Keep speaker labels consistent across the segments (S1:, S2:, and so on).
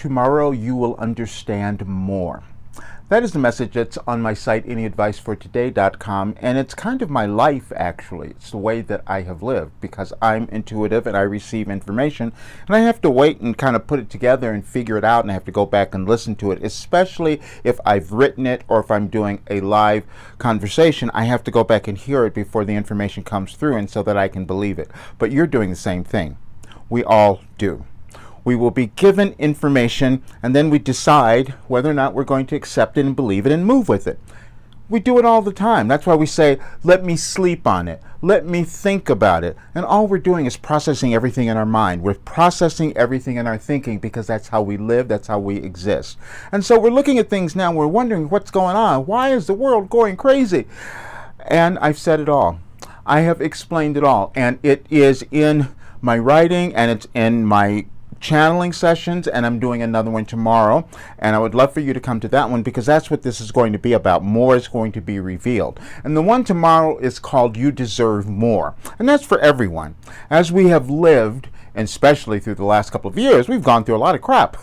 S1: Tomorrow you will understand more. That is the message that's on my site, anyadvicefortoday.com, and it's kind of my life, actually. It's the way that I have lived, because I'm intuitive and I receive information, and I have to wait and kind of put it together and figure it out, and I have to go back and listen to it, especially if I've written it or if I'm doing a live conversation. I have to go back and hear it before the information comes through, and so that I can believe it. But you're doing the same thing. We all do. We will be given information, and then we decide whether or not we're going to accept it and believe it and move with it. We do it all the time. That's why we say, let me sleep on it. Let me think about it. And all we're doing is processing everything in our mind. We're processing everything in our thinking, because that's how we live. That's how we exist. And so we're looking at things now. We're wondering what's going on. Why is the world going crazy? And I've said it all. I have explained it all. And it is in my writing, and it's in my channeling sessions, and I'm doing another one tomorrow, and I would love for you to come to that one, because that's what this is going to be about. More is going to be revealed. And the one tomorrow is called You Deserve More, and that's for everyone. As we have lived, and especially through the last couple of years, we've gone through a lot of crap.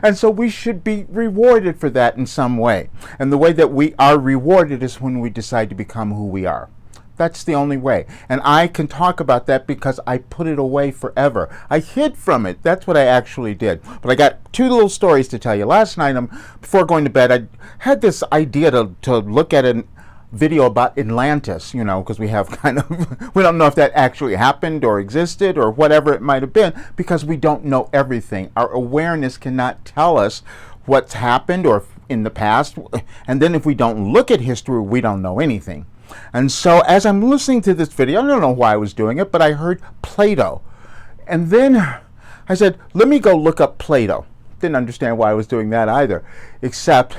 S1: And so we should be rewarded for that in some way. And the way that we are rewarded is when we decide to become who we are. That's the only way. And I can talk about that because I put it away forever. I hid from it. That's what I actually did. But I got two little stories to tell you. Last night, before going to bed, I had this idea to look at a video about Atlantis, because we have we don't know if that actually happened or existed or whatever it might have been, because we don't know everything. Our awareness cannot tell us what's happened or in the past. And then if we don't look at history, we don't know anything. And so as I'm listening to this video, I don't know why I was doing it, but I heard Plato. And then I said, let me go look up Plato. Didn't understand why I was doing that either, except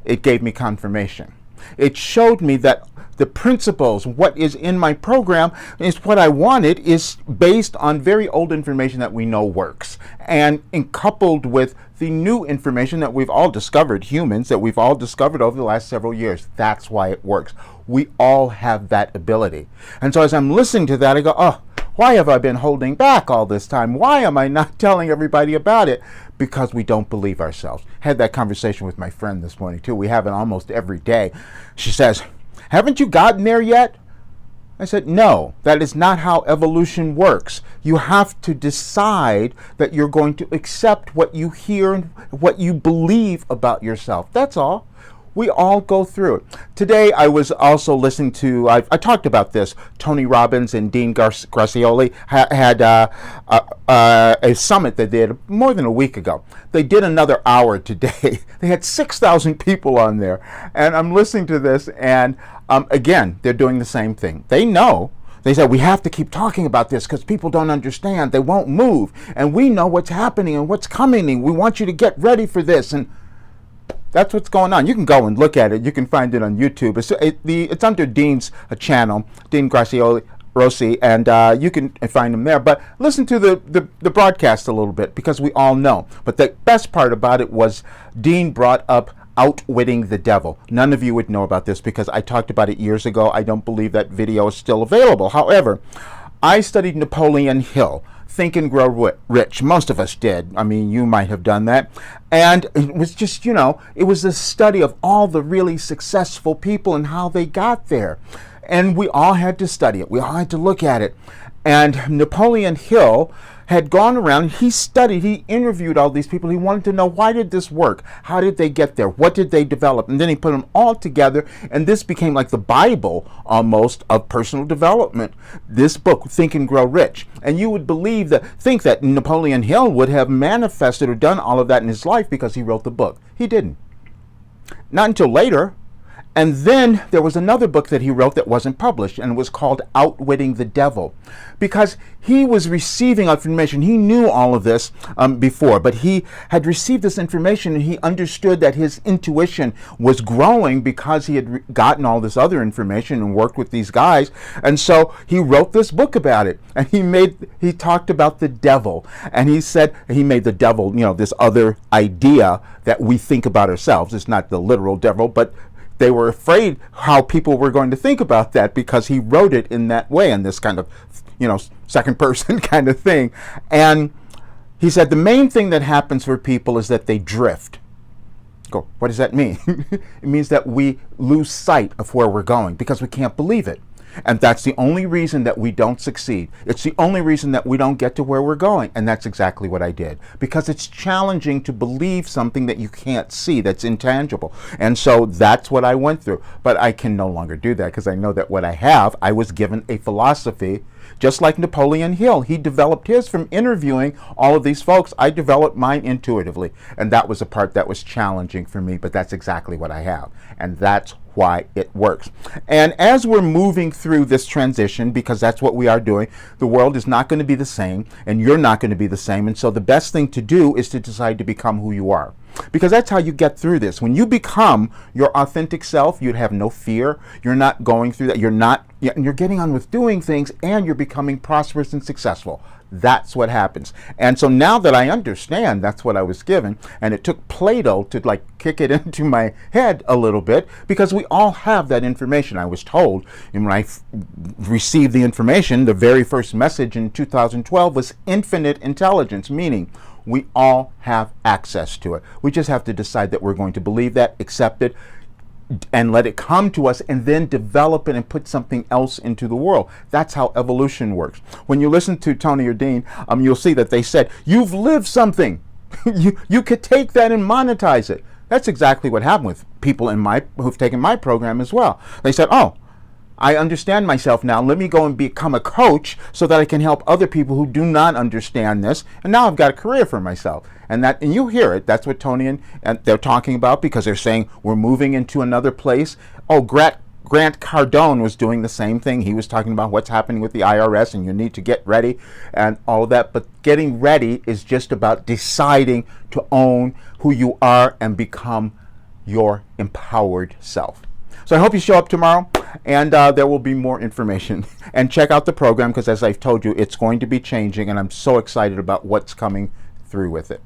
S1: it gave me confirmation. It showed me that the principles, what is in my program, is what I wanted, is based on very old information that we know works. And coupled with the new information that we've all discovered, humans, that we've all discovered over the last several years. That's why it works. We all have that ability. And so as I'm listening to that, I go, oh, why have I been holding back all this time? Why am I not telling everybody about it? Because we don't believe ourselves. I had that conversation with my friend this morning too. We have it almost every day. She says, haven't you gotten there yet? I said, no, that is not how evolution works. You have to decide that you're going to accept what you hear and what you believe about yourself. That's all. We all go through it. Today, I was also listening to, I talked about this, Tony Robbins and Dean Graziosi had a summit they did more than a week ago. They did another hour today. They had 6,000 people on there. And I'm listening to this, and again, they're doing the same thing. They know. They said, we have to keep talking about this because people don't understand. They won't move. And we know what's happening and what's coming. And we want you to get ready for this. And that's what's going on. You can go and look at it. You can find it on YouTube. It's under Dean's channel, Dean Graziosi, and you can find him there. But listen to the broadcast a little bit, because we all know. But the best part about it was Dean brought up Outwitting the Devil. None of you would know about this because I talked about it years ago. I don't believe that video is still available. However, I studied Napoleon Hill. Think and Grow Rich. Most of us did. I mean, you might have done that. And it was just, it was a study of all the really successful people and how they got there. And we all had to study it. We all had to look at it. And Napoleon Hill had gone around, he studied, he interviewed all these people. He wanted to know, why did this work? How did they get there? What did they develop? And then he put them all together, and this became like the Bible almost of personal development. This book, Think and Grow Rich. And you would think that Napoleon Hill would have manifested or done all of that in his life because he wrote the book. He didn't. Not until later. And then there was another book that he wrote that wasn't published, and it was called Outwitting the Devil, because he was receiving information. He knew all of this before, but he had received this information, and he understood that his intuition was growing because he had gotten all this other information and worked with these guys. And so he wrote this book about it, and he talked about the devil, and he said he made the devil, this other idea that we think about ourselves. It's not the literal devil, but they were afraid how people were going to think about that because he wrote it in that way, in this kind of, second person kind of thing. And He said the main thing that happens for people is that they drift. Go, what does that mean? It means that we lose sight of where we're going because we can't believe it. And that's the only reason that we don't succeed. It's the only reason that we don't get to where we're going. And that's exactly what I did. Because it's challenging to believe something that you can't see, that's intangible. And so that's what I went through. But I can no longer do that because I know that what I have, I was given a philosophy. Just like Napoleon Hill, he developed his from interviewing all of these folks. I developed mine intuitively. And that was a part that was challenging for me, but that's exactly what I have. And that's why it works. And as we're moving through this transition, because that's what we are doing, the world is not going to be the same, and you're not going to be the same. And so the best thing to do is to decide to become who you are. Because that's how you get through this. When you become your authentic self, you'd have no fear. You're not going through that. You're getting on with doing things, and you're becoming prosperous and successful. That's what happens. And so now that I understand that's what I was given, and it took Plato to kick it into my head a little bit, because we all have that information. I was told, and when I received the information, the very first message in 2012 was infinite intelligence, meaning we all have access to it. We just have to decide that we're going to believe that, accept it, and let it come to us, and then develop it and put something else into the world. That's how evolution works. When you listen to Tony or Dean, you'll see that they said, you've lived something. you could take that and monetize it. That's exactly what happened with people who've taken my program as well. They said, oh, I understand myself now. Let me go and become a coach so that I can help other people who do not understand this. And now I've got a career for myself. And you hear it. That's what Tony and they're talking about, because they're saying we're moving into another place. Oh, Grant Cardone was doing the same thing. He was talking about what's happening with the IRS, and you need to get ready and all of that. But getting ready is just about deciding to own who you are and become your empowered self. So I hope you show up tomorrow, and there will be more information. And check out the program, because as I've told you, it's going to be changing, and I'm so excited about what's coming through with it.